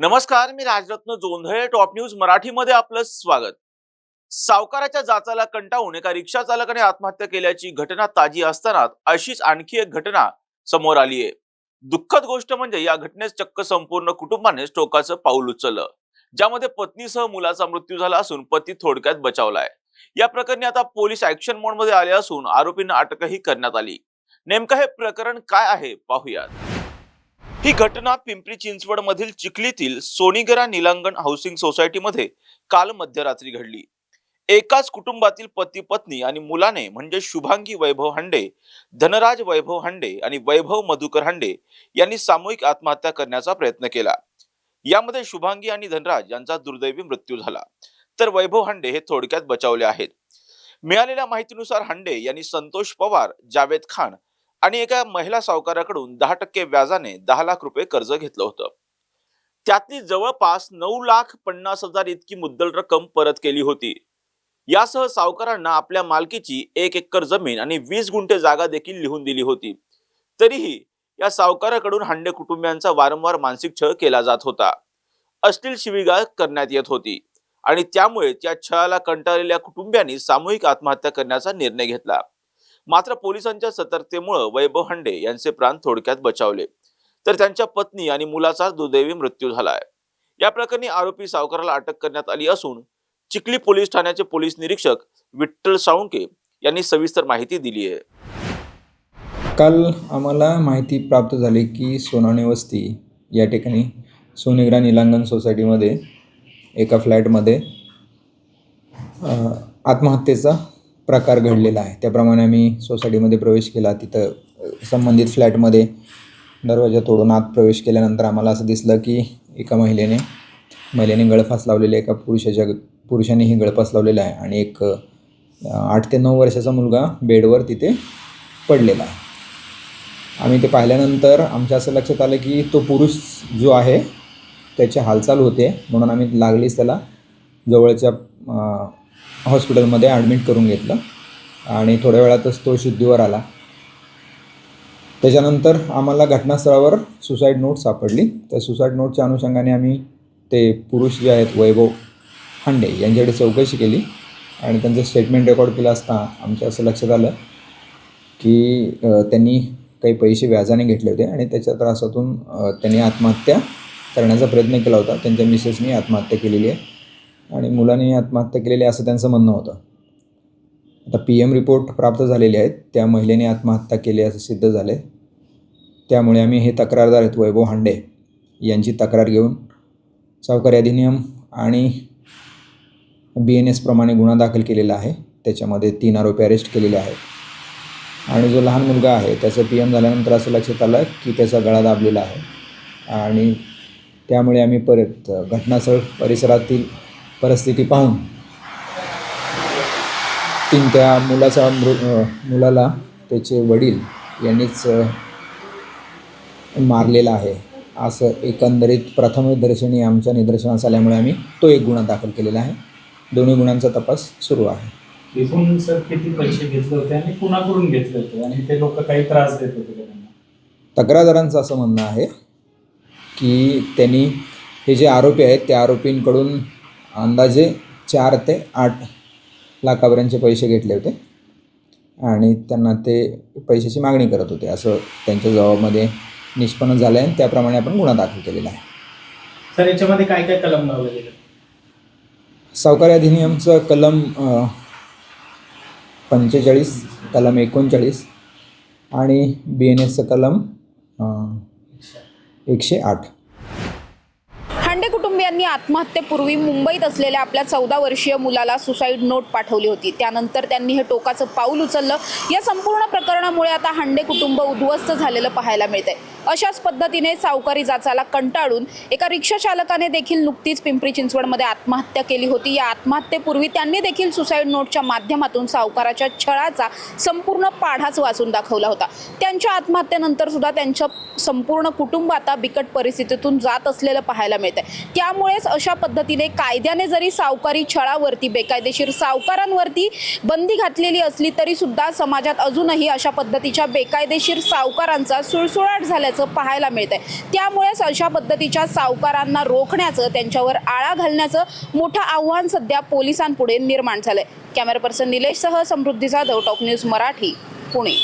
नमस्कार, मी Rajratna Jondhale. Top news मराठीमध्ये आपलं स्वागत. सावकाराच्या जाचाला कंटाळून एका रिक्षा चालकाने आत्महत्या केल्याची घटना ताजी असताना अशीच आणखी एक घटना समोर आली आहे. दुःखद गोष्ट म्हणजे या घटनेत चक्क संपूर्ण कुटुंबाने टोकाचं पाऊल उचललं, ज्यामध्ये पत्नीसह मुलाचा मृत्यू झाला असून पती थोडक्यात बचावलाय. या प्रकरणी आता पोलीस ऍक्शन मोड मध्ये आले असून आरोपींना अटकही करण्यात आली. नेमकं हे प्रकरण काय आहे पाहूयात. ही घटना पिंपरी चिंचवड मधील चिखलीतील सोनीगरा निलंगण हाऊसिंग सोसायटीमध्ये काल मध्यरात्री घडली. एकाच कुटुंबातील पती पत्नी आणि मुलाने म्हणजे शुभांगी वैभव हांडे, धनराज वैभव हांडे आणि वैभव मधुकर हांडे यांनी सामूहिक आत्महत्या करण्याचा प्रयत्न केला. यामध्ये शुभांगी आणि धनराज यांचा दुर्दैवी मृत्यू झाला, तर वैभव हांडे हे थोडक्यात बचावले आहेत. मिळालेल्या माहितीनुसार हांडे यांनी संतोष पवार, जावेद खान आणि एका महिला सावकाराकडून 10% व्याजाने 10 लाख रुपये कर्ज घेतलं होतं. त्यातली जवळपास 9,50,000 इतकी मुद्दल रक्कम परत केली होती. यासह सावकारांना आपल्या मालकीची 1 एकर जमीन आणि 20 गुंठे जागा देखील लिहून दिली होती. तरीही या सावकाराकडून हांडे कुटुंबियांचा वारंवार मानसिक छळ केला जात होता. अश्लील शिवीगाळ करण्यात येत होती आणि त्यामुळे त्या छळाला कंटाळलेल्या कुटुंबियांनी सामूहिक आत्महत्या करण्याचा निर्णय घेतला. मात्र पोलिसांच्या सतर्कतेमुळे वैभव हांडे यांचे प्राण थोडक्यात बचावले, तर त्यांच्या पत्नी आणि मुलाचा दुर्दैवी मृत्यू झालाय. या प्रकरणी आरोपी सावकाराला अटक करण्यात आली असून चिखली पोलीस ठाण्याचे पोलीस निरीक्षक विठ्ठल साळुंके यांनी सविस्तर माहिती दिली आहे. काल आम्हाला माहिती प्राप्त झाली की सोनाणे वस्ती या ठिकाणी सोनेगरा निलांगण सोसायटीमध्ये एका फ्लॅटमध्ये आत्महत्येचा प्रकार घडलेला आहे. त्याप्रमाणे आम्ही सोसायटीमध्ये प्रवेश केला. तिथं संबंधित फ्लॅटमध्ये दरवाजा तोडून आत प्रवेश केल्यानंतर आम्हाला असं दिसलं की एका महिलेने गळफास लावलेले, एका पुरुषानेही गळफास लावलेला आहे आणि एक 8 ते 9 वर्षाचा मुलगा बेडवर तिथे पडलेला आहे. आम्ही ते पाहिल्यानंतर आमच्या असं लक्षात आलं की तो पुरुष जो आहे त्याची हालचाल होते, म्हणून आम्ही लागलीच त्याला जवळच्या हॉस्पिटलमध्ये ॲडमिट करून घेतलं आणि थोड्या वेळातच तो शुद्धीवर आला. त्याच्यानंतर आम्हाला घटनास्थळावर सुसाईड नोट सापडली. त्या सुसाईड नोटच्या अनुषंगाने आम्ही ते पुरुष जे आहेत वैभव हांडे यांच्याकडे चौकशी केली आणि त्यांचं स्टेटमेंट रेकॉर्ड केलं असता आमच्या असं लक्षात आलं की त्यांनी काही पैसे व्याजाने घेतले होते आणि त्याच्या त्रासातून त्यांनी आत्महत्या करण्याचा प्रयत्न केला होता. त्यांच्या मिसेसनी आत्महत्या केलेली आहे आणि मुलाने आत्महत्या केलेली असं त्यांचं म्हणणं होतं. आता PM रिपोर्ट प्राप्त झालेले आहेत. त्या महिलेने आत्महत्या केली असं सिद्ध झाले. त्यामुळे आम्ही हे तक्रारदार आहेत वैभव हांडे यांची तक्रार घेऊन सावकारी अधिनियम आणि BNS प्रमाणे गुन्हा दाखल केलेला आहे. त्याच्यामध्ये 3 आरोपी अरेस्ट केलेले आहेत आणि जो लहान मुलगा आहे त्याचं PM झाल्यानंतर असं लक्षात आलं की त्याचा गळा दाबलेला आहे आणि त्यामुळे आम्ही परत घटनास्थळ परिसरातील परिस्थिती पाहून त्या मुलाला त्याचे वडील यांनीच मारलेला आहे असं एकंदरीत प्रथमदर्शनी आमच्या निदर्शनास आल्यामुळे आम्ही तो एक गुन्हा दाखल केलेला आहे. दोन्ही गुन्ह्यांचा तपास सुरू आहे. एकूण सर किती पैसे घेतले होते आणि कुणाकडून घेतले होते आणि ते लोक काही त्रास देत होते त्यांना? तक्रारदारांचं असं म्हणणं आहे की त्यांनी हे जे आरोपी आहेत त्या आरोपींकडून अंदाजे 4 ते 8 लाखापर्यंतचे पैसे घेतले होते आणि त्यांना ते पैशाची मागणी करत होते असं त्यांच्या जबाबामध्ये निष्पन्न झालं आहे. त्याप्रमाणे आपण गुन्हा दाखल केलेला आहे. सर याच्यामध्ये काय काय कलम लावले गेले? सावकारी अधिनियमचं कलम 45, कलम 39 आणि BNSचं कलम 108. हांडे कुटुंबियांनी आत्महत्येपूर्वी मुंबईत असलेल्या आपल्या 14 वर्षीय मुलाला सुसाईड नोट पाठवली होती. त्यानंतर त्यांनी हे टोकाचं पाऊल उचललं. या संपूर्ण प्रकरणामुळे आता हांडे कुटुंब उद्ध्वस्त झालेलं पाहायला मिळतंय. अशाच पद्धतीने सावकारी जाचाला कंटाळून एका रिक्षा चालकाने देखील नुकतीच पिंपरी चिंचवडमध्ये आत्महत्या केली होती. या आत्महत्येपूर्वी त्यांनी देखील सुसाईड नोटच्या माध्यमातून सावकाराच्या छळाचा संपूर्ण पाढाच वाचून दाखवला होता. त्यांच्या आत्महत्येनंतर सुद्धा त्यांच्या संपूर्ण कुटुंब आता बिकट परिस्थितीतून जात असलेलं पाहायला मिळतंय. त्यामुळे त्यामुळेच अशा पद्धतीने कायद्याने जरी सावकारी छळावरती बेकायदेशीर सावकारांवरती बंदी घातलेली असली तरी सुद्धा समाजात अजूनही अशा पद्धतीच्या बेकायदेशीर सावकारांचा सुळसुळाट झाल्याचं पाहायला मिळतंय। त्यामुळेच अशा पद्धतीच्या सावकारांना रोखण्याचं, त्यांच्यावर आळा घालण्याचं मोठं आव्हान सध्या पोलिसांपुढे निर्माण झालंय। कॅमेरा पर्सन निलेश सह समृद्धी जाधव, टॉप न्यूज मराठी, पुणे।